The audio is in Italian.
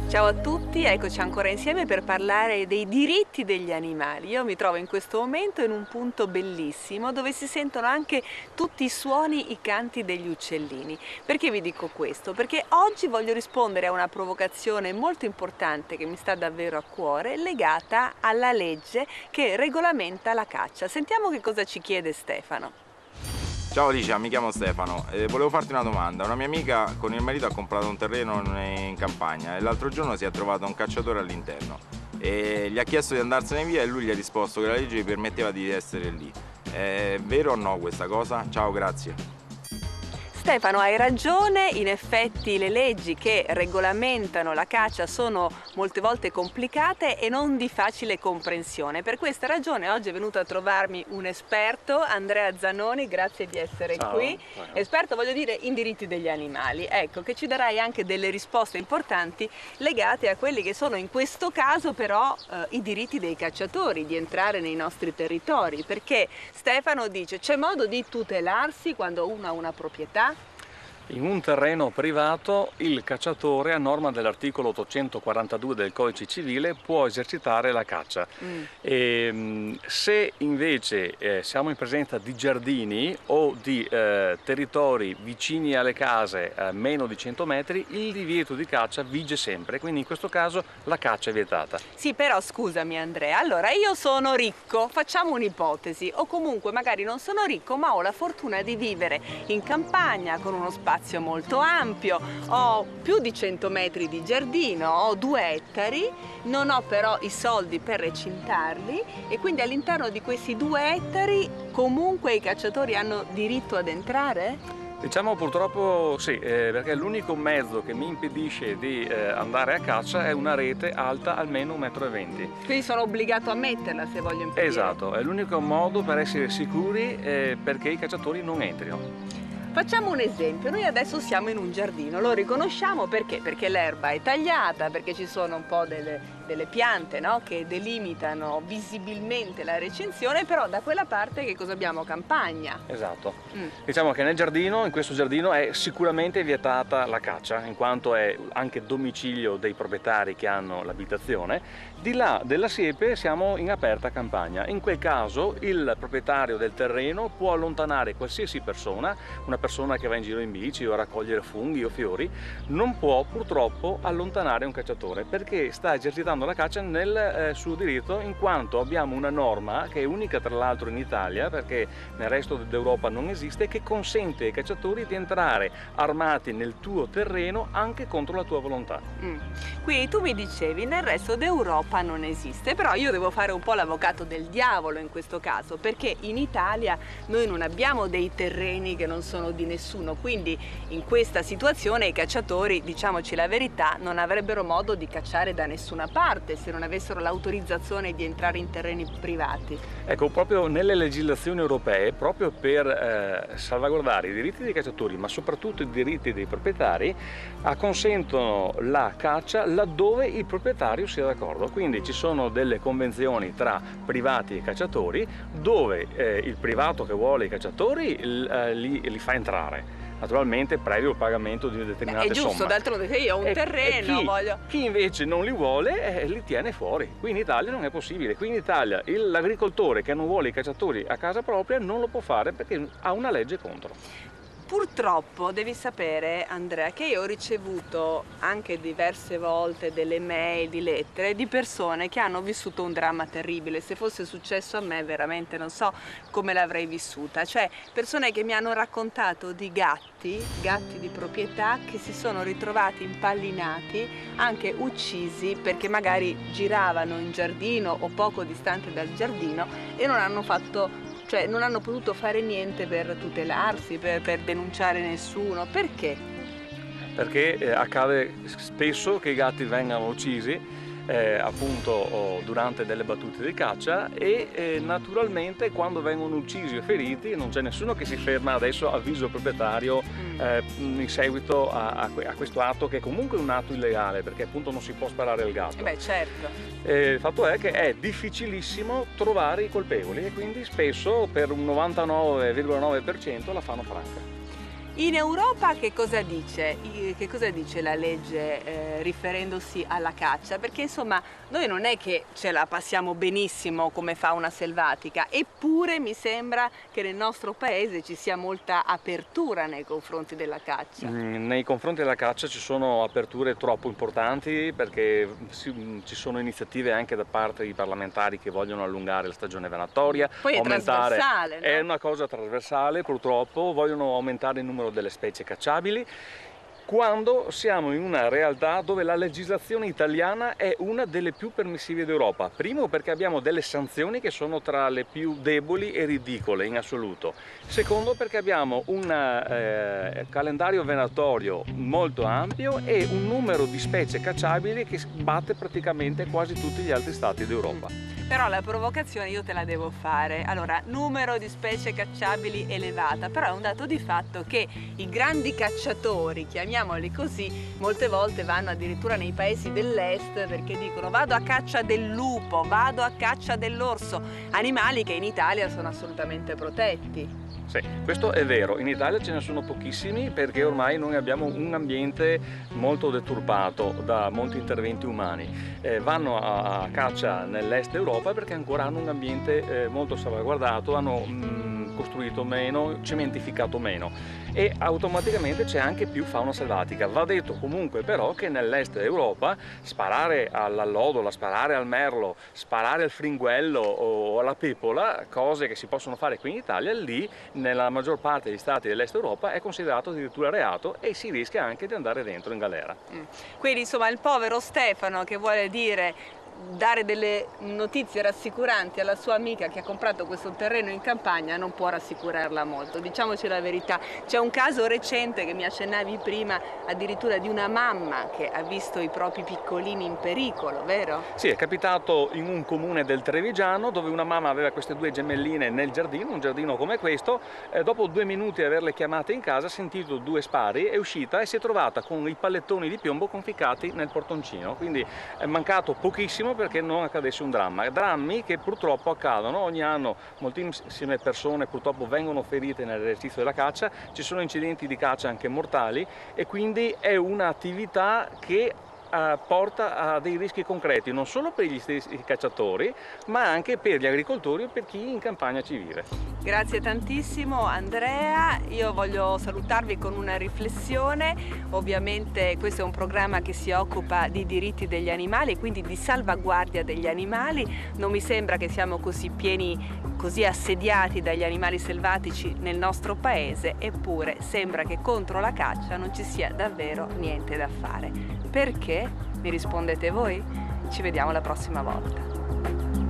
Ciao a tutti, eccoci ancora insieme per parlare dei diritti degli animali. Io mi trovo in questo momento in un punto bellissimo dove si sentono anche tutti i suoni, i canti degli uccellini. Perché vi dico questo? Perché oggi voglio rispondere a una provocazione molto importante che mi sta davvero a cuore, legata alla legge che regolamenta la caccia. Sentiamo che cosa ci chiede Stefano. Ciao Alicia, mi chiamo Stefano e volevo farti una domanda. Una mia amica con il marito ha comprato un terreno in campagna e l'altro giorno si è trovato un cacciatore all'interno e gli ha chiesto di andarsene via e lui gli ha risposto che la legge gli permetteva di essere lì. È vero o no questa cosa? Ciao, grazie. Stefano, hai ragione, in effetti le leggi che regolamentano la caccia sono molte volte complicate e non di facile comprensione. Per questa ragione oggi è venuto a trovarmi un esperto, Andrea Zanoni, grazie di essere qui. Ciao. Esperto, voglio dire, in diritti degli animali. Ecco, che ci darai anche delle risposte importanti legate a quelli che sono in questo caso però i diritti dei cacciatori di entrare nei nostri territori. Perché Stefano dice c'è modo di tutelarsi quando uno ha una proprietà? In un terreno privato il cacciatore, a norma dell'articolo 842 del Codice Civile, può esercitare la caccia. Se invece siamo in presenza di giardini o di territori vicini alle case a meno di 100 metri, il divieto di caccia vige sempre, quindi in questo caso la caccia è vietata. Sì, però scusami Andrea, allora io sono ricco, facciamo un'ipotesi, o comunque magari non sono ricco ma ho la fortuna di vivere in campagna con uno spazio molto ampio, ho più di 100 metri di giardino, ho 2 ettari, non ho però i soldi per recintarli e quindi all'interno di questi 2 ettari comunque i cacciatori hanno diritto ad entrare? Diciamo purtroppo sì, perché l'unico mezzo che mi impedisce di andare a caccia è una rete alta almeno 1,20 m. Quindi sono obbligato a metterla se voglio impedire? Esatto, è l'unico modo per essere sicuri perché i cacciatori non entrino. Facciamo un esempio, noi adesso siamo in un giardino, lo riconosciamo perché? Perché l'erba è tagliata, perché ci sono un po' delle piante, no? Che delimitano visibilmente la recinzione, però da quella parte che cosa abbiamo? Campagna. Esatto. Diciamo che nel giardino, in questo giardino è sicuramente vietata la caccia, in quanto è anche domicilio dei proprietari che hanno l'abitazione. Di là della siepe siamo in aperta campagna. In quel caso il proprietario del terreno può allontanare qualsiasi persona, una persona che va in giro in bici o a raccogliere funghi o fiori, non può purtroppo allontanare un cacciatore perché sta esercitando la caccia nel suo diritto, in quanto abbiamo una norma che è unica tra l'altro in Italia, perché nel resto d'Europa non esiste, che consente ai cacciatori di entrare armati nel tuo terreno anche contro la tua volontà. Quindi tu mi dicevi nel resto d'Europa non esiste, però io devo fare un po' l'avvocato del diavolo in questo caso, perché in Italia noi non abbiamo dei terreni che non sono di nessuno, quindi in questa situazione i cacciatori, diciamoci la verità, non avrebbero modo di cacciare da nessuna parte se non avessero l'autorizzazione di entrare in terreni privati. Ecco, proprio nelle legislazioni europee, proprio per salvaguardare i diritti dei cacciatori, ma soprattutto i diritti dei proprietari, consentono la caccia laddove il proprietario sia d'accordo. Quindi ci sono delle convenzioni tra privati e cacciatori dove il privato che vuole i cacciatori li fa entrare. Naturalmente previo il pagamento di una determinata somma. È giusto, d'altronde se io ho un terreno, chi invece non li vuole li tiene fuori. Qui in Italia non è possibile. Qui in Italia l'agricoltore che non vuole i cacciatori a casa propria non lo può fare perché ha una legge contro. Purtroppo devi sapere, Andrea, che io ho ricevuto anche diverse volte delle mail, di lettere di persone che hanno vissuto un dramma terribile. Se fosse successo a me veramente non so come l'avrei vissuta. Cioè persone che mi hanno raccontato di gatti di proprietà che si sono ritrovati impallinati, anche uccisi perché magari giravano in giardino o poco distante dal giardino e non hanno potuto fare niente per tutelarsi, per denunciare nessuno. Perché? Perché accade spesso che i gatti vengano uccisi appunto durante delle battute di caccia e naturalmente quando vengono uccisi o feriti non c'è nessuno che si ferma adesso avviso il proprietario in seguito a questo atto, che è comunque un atto illegale perché appunto non si può sparare al gatto. Beh, certo. Il fatto è che è difficilissimo trovare i colpevoli e quindi spesso per un 99,9% la fanno franca. In Europa che cosa dice? Che cosa dice la legge riferendosi alla caccia? Perché insomma noi non è che ce la passiamo benissimo come fauna selvatica, eppure mi sembra che nel nostro paese ci sia molta apertura nei confronti della caccia. Nei confronti della caccia ci sono aperture troppo importanti, perché ci sono iniziative anche da parte di parlamentari che vogliono allungare la stagione venatoria. Poi è trasversale, no? È una cosa trasversale, purtroppo, vogliono aumentare il numero delle specie cacciabili, quando siamo in una realtà dove la legislazione italiana è una delle più permissive d'Europa. Primo, perché abbiamo delle sanzioni che sono tra le più deboli e ridicole in assoluto. Secondo, perché abbiamo un calendario venatorio molto ampio e un numero di specie cacciabili che batte praticamente quasi tutti gli altri stati d'Europa. Però la provocazione io te la devo fare. Allora, numero di specie cacciabili elevata, però è un dato di fatto che i grandi cacciatori, chiamiamoli così, molte volte vanno addirittura nei paesi dell'est perché dicono vado a caccia del lupo, vado a caccia dell'orso, animali che in Italia sono assolutamente protetti. Sì, questo è vero, in Italia ce ne sono pochissimi perché ormai noi abbiamo un ambiente molto deturpato da molti interventi umani. Vanno a caccia nell'est Europa perché ancora hanno un ambiente molto salvaguardato, hanno costruito meno, cementificato meno e automaticamente c'è anche più fauna selvatica. Va detto comunque però che nell'est Europa sparare all'allodola, sparare al merlo, sparare al fringuello o alla pepola, cose che si possono fare qui in Italia, lì nella maggior parte degli stati dell'est Europa è considerato addirittura reato e si rischia anche di andare dentro in galera. Quindi insomma il povero Stefano, che vuole dire dare delle notizie rassicuranti alla sua amica che ha comprato questo terreno in campagna, non può rassicurarla molto, diciamoci la verità. C'è un caso recente che mi accennavi prima, addirittura di una mamma che ha visto i propri piccolini in pericolo, vero? Sì, è capitato in un comune del Trevigiano dove una mamma aveva queste due gemelline nel giardino, un giardino come questo, dopo 2 minuti di averle chiamate in casa ha sentito 2 spari, è uscita e si è trovata con i pallettoni di piombo conficcati nel portoncino, quindi è mancato pochissimo perché non accadesse un dramma. Drammi che purtroppo accadono ogni anno, moltissime persone purtroppo vengono ferite nell'esercizio della caccia, ci sono incidenti di caccia anche mortali e quindi è un'attività che porta a dei rischi concreti non solo per gli stessi cacciatori ma anche per gli agricoltori e per chi in campagna ci vive. Grazie tantissimo Andrea, io voglio salutarvi con una riflessione. Ovviamente questo è un programma che si occupa di diritti degli animali, quindi di salvaguardia degli animali. Non mi sembra che siamo così pieni, così assediati dagli animali selvatici nel nostro paese, eppure sembra che contro la caccia non ci sia davvero niente da fare. Perché? Mi rispondete voi? Ci vediamo la prossima volta.